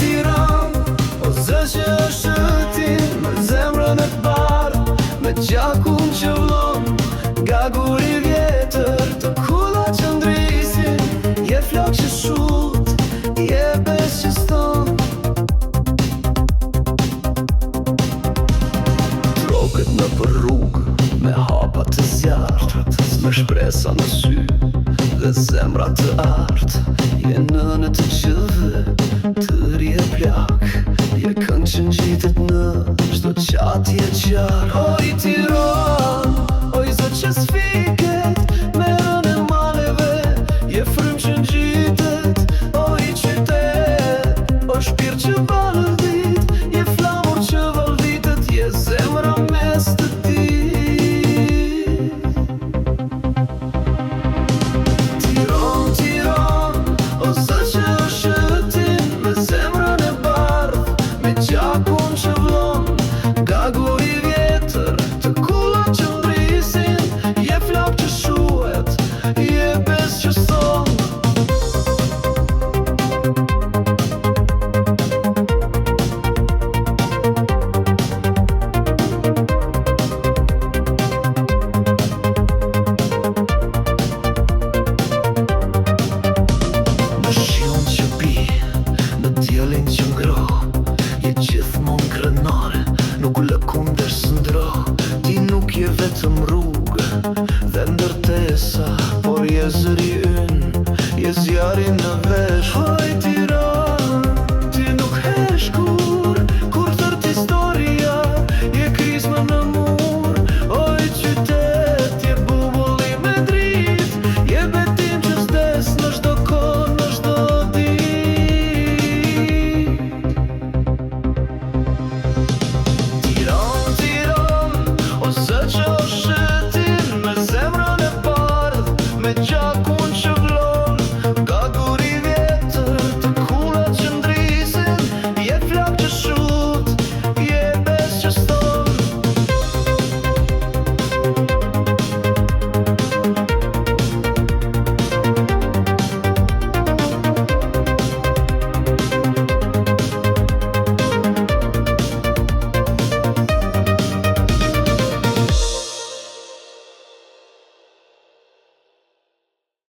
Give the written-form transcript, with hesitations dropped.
Tiranë, o zë që është ti, me zemrën e parë, me gjakun që vlon, nga guri vjetër, të kulla që ndrisin, je flok që shut, je bes që ston. Trokët në për rrugë, me hapa të zjartë, me shpresa në sy, dhe zemra të artë, je nënë të qëve, të rje plak, je këngë që ngjitet në çdo qatje qarë. Oj Tiran, oj zë që sfiket, me rën e maleve, je frym që ngjitet. Oj qytet, o shpirt që valdit, je flamur që valditet, je zemra mes të ti. Tiran, Tiran, o zë që është ti, me zemrën e bardh, me gjakun që vlon, nga guri vjetër, të kulla që ndrisin, je flok që shuhet, je bes që ston. Në shion që pi, në diellin që ngroh, je gjithmonë krenare, nuk lëkundesh së ndroh. Ti nuk je vetëm rrugë dhe ndërtesa, por je zëri ynë, je zjarri në vesh. Oj